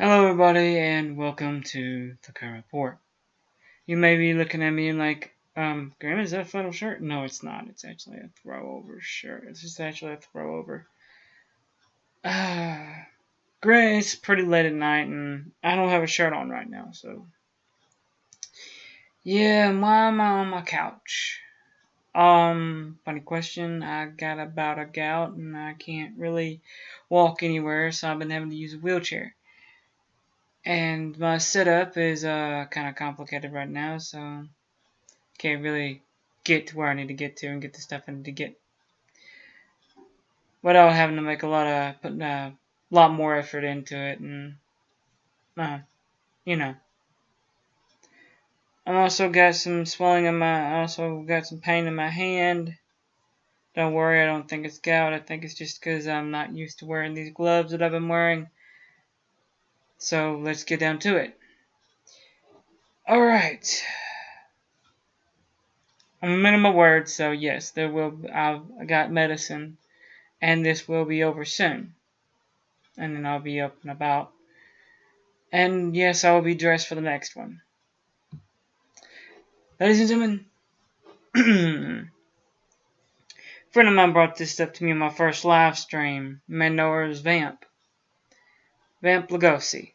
Hello everybody and welcome to the current report. You may be looking at me and like, Graham, is that a flannel shirt? No, it's not. It's actually a throw-over shirt. It's just actually a throw-over. Graham, it's pretty late at night and I don't have a shirt on right now, so... Yeah, why am I on my couch? Funny question. I got a bout of gout and I can't really walk anywhere, so I've been having to use a wheelchair. And my setup is kind of complicated right now, so can't really get to where I need to get to and get the stuff I need to get without having to make putting a lot more effort into it, and you know. I also got some swelling in I also got some pain in my hand. Don't worry, I don't think it's gout. I think it's just because I'm not used to wearing these gloves that I've been wearing. So let's get down to it. Alright. I'm a minimum of words, so yes, I got medicine, and this will be over soon. And then I'll be up and about. And yes, I will be dressed for the next one. Ladies and gentlemen, a friend of mine brought this up to me on my first live stream. You may know her as Vamp Lugosi.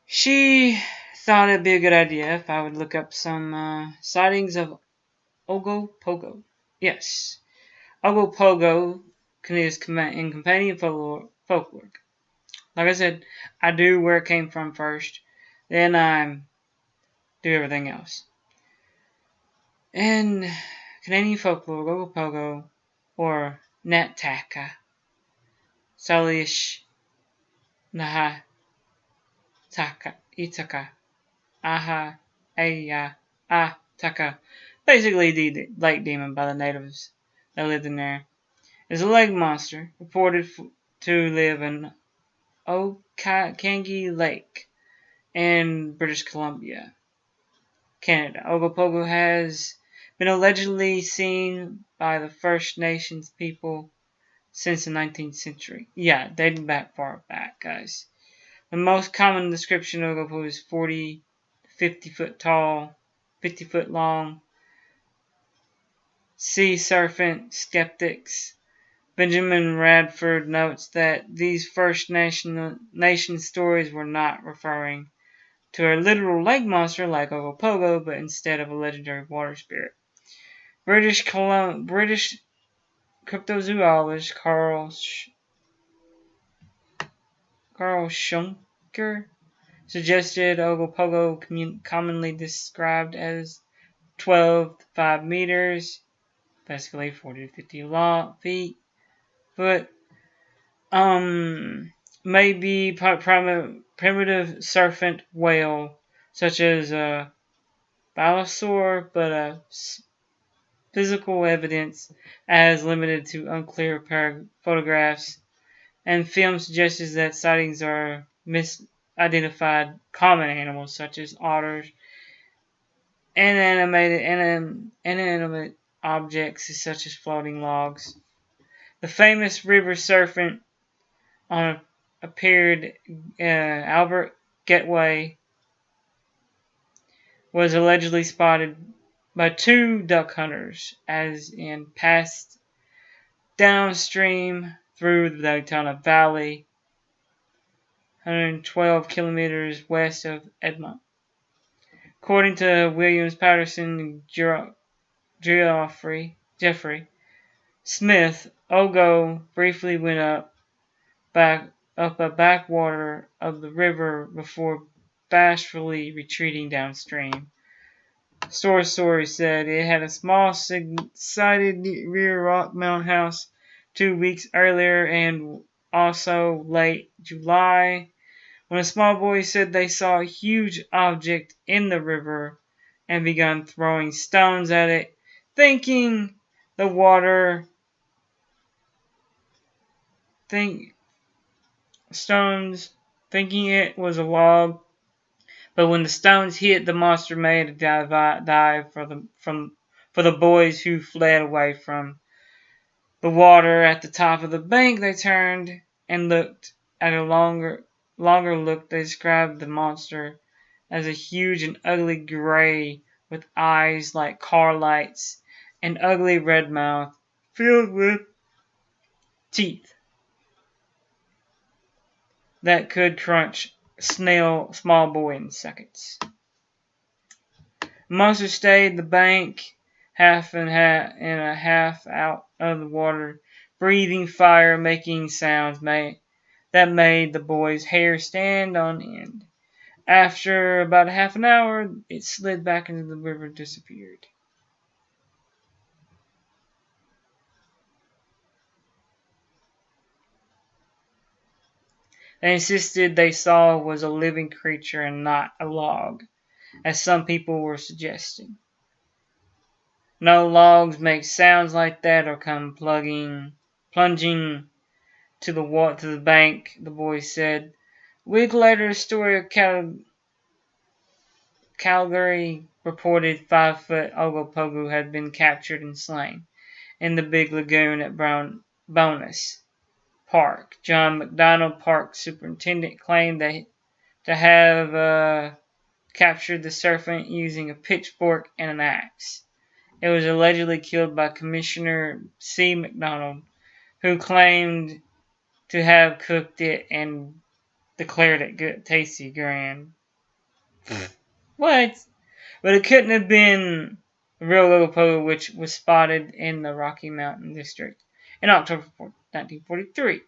She thought it'd be a good idea if I would look up some sightings of Ogopog. Yes, Ogopog is in companion folklore. Like I said, I do where it came from first, then I do everything else. In Canadian folklore, Ogopog or Nataka, Salish Naha Taka Itaka Aha Aya Ah Taka, basically the lake demon by the natives that lived in there, is a lake monster reported to live in Okangi Lake in British Columbia, Canada. Ogopog has been allegedly seen by the First Nations people since the 19th century. Yeah, dating back far back, guys. The most common description of Ogopog is 40 to 50 foot tall, 50 foot long. Sea serpent skeptics. Benjamin Radford notes that these First Nation stories were not referring to a literal lake monster like Ogopog, but instead of a legendary water spirit. British cryptozoologist Carl Schunker suggested Ogopog, commonly described as 12 to 5 meters, basically 40 to 50 foot, may be primitive serpent whale, such as a Balansaur, but physical evidence as limited to unclear photographs and film suggests that sightings are misidentified common animals such as otters and inanimate objects such as floating logs. The famous river serpent appeared Albert Getway was allegedly spotted by 2 duck hunters as in passed downstream through the Daytona Valley, 112 kilometers west of Edmont. According to Williams Patterson and Jeffrey Smith, Ogo briefly went up a backwater of the river before bashfully retreating downstream. Story said it had a small sided rear rock mount house 2 weeks earlier and also late July when a small boy said they saw a huge object in the river and began throwing stones at it, thinking it was a log. But when the stones hit, the monster made a dive for the boys who fled away from the water. At the top of the bank, they turned and looked At a longer look, they described the monster as a huge and ugly gray with eyes like car lights, an ugly red mouth filled with teeth that could crunch small boy in seconds. The monster stayed the bank, half and half out of the water, breathing fire, making sounds that made the boy's hair stand on end. After about half an hour, it slid back into the river and disappeared. They insisted they saw was a living creature and not a log, as some people were suggesting. No logs make sounds like that or come plunging to the bank, the boy said. A week later, a story of Calgary reported 5-foot Ogopog had been captured and slain in the big lagoon at Bonus Park. John McDonald, park superintendent, claimed to have captured the serpent using a pitchfork and an axe. It was allegedly killed by Commissioner C. McDonald, who claimed to have cooked it and declared it good, tasty, grand. What? But it couldn't have been the real Ogopog, which was spotted in the Rocky Mountain District in October 1943.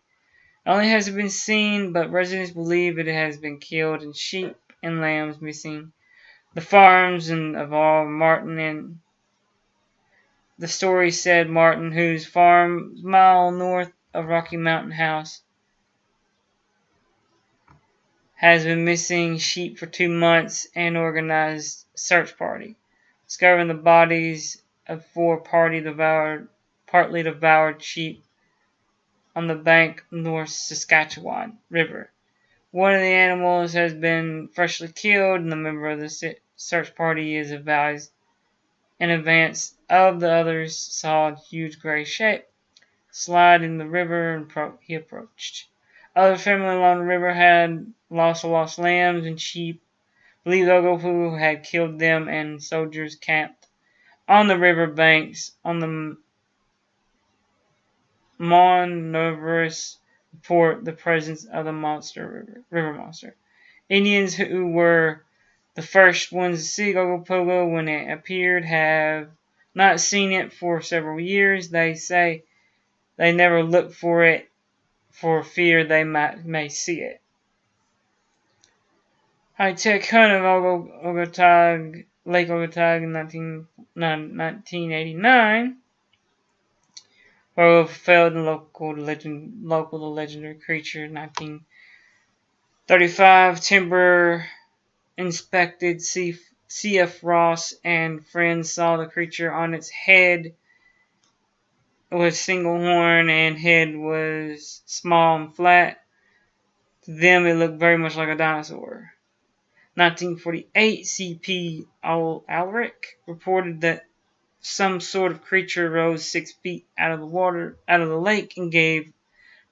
Not only has it been seen, but residents believe it has been killed and sheep and lambs missing. The farms of all Martin and the story said Martin, whose farm a mile north of Rocky Mountain House, has been missing sheep for 2 months and organized search party, discovering the bodies of 4 partly devoured sheep on the bank North Saskatchewan River. One of the animals has been freshly killed, and the member of the search party is advised in advance of the others saw a huge gray shape slide in the river, and he approached. Other family along the river had lost lambs and sheep, believed Ogopog had killed them, and soldiers camped on the river banks on the Mon-Nervous report the presence of the river monster. Indians who were the first ones to see Ogopog when it appeared have not seen it for several years. They say they never look for it for fear they may see it. High-tech hunt of Lake Ogopog in 1989. Where failed in local the legendary creature. 1935, timber inspected C.F. Ross and friends saw the creature on its head was single horn and head was small and flat. To them, it looked very much like a dinosaur. 1948, C.P. Ulrich reported that some sort of creature rose 6 feet out of the lake and gave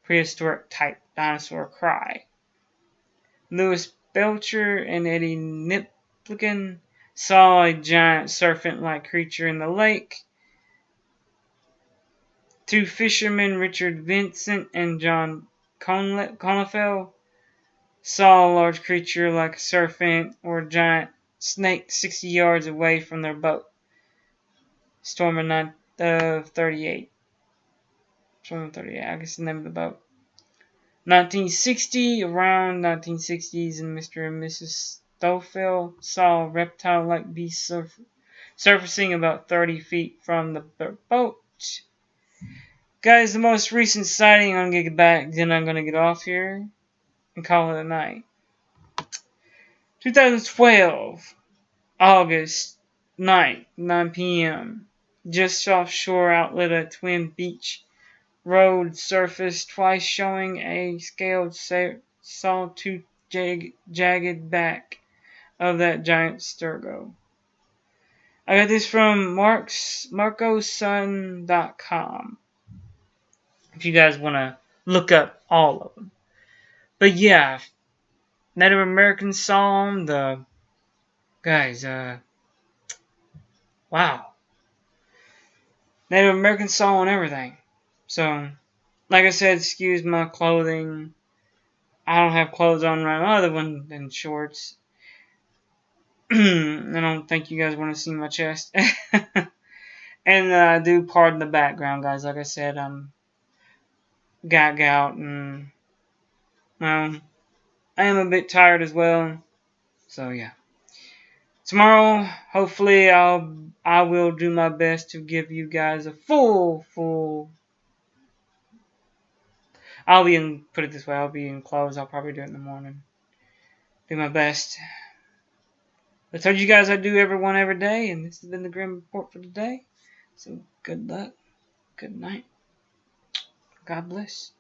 prehistoric type dinosaur cry. Louis Belcher and Eddie Niplican saw a giant serpent-like creature in the lake. 2 fishermen, Richard Vincent and John Conlefel, saw a large creature like a serpent or a giant snake 60 yards away from their boat. Storm of 38. Storm of 38, I guess the name of the boat. 1960, around 1960s, and Mr. and Mrs. Stoffel saw a reptile-like beast surfacing about 30 feet from the boat. Guys, the most recent sighting, I'm going to get back, then I'm going to get off here and call it a night. 2012, August 9th, 9 p.m. Just offshore outlet at Twin Beach Road surfaced twice, showing a scaled saw-tooth jagged back of that giant sturgo. I got this from marcosun.com. If you guys want to look up all of them. But But yeah, Native American song, the guys, wow. Native American song and everything. So, like I said, excuse my clothing. I don't have clothes on right now other than shorts. I don't think you guys want to see my chest. And I do pardon the background, guys. Like I said, I'm gagged out and I am a bit tired as well. So yeah. Tomorrow, hopefully, I will do my best to give you guys a full. Put it this way, I'll be in clothes. I'll probably do it in the morning. Do my best. I told you guys I do every day, and this has been the Grim Report for today. So good luck, good night, God bless.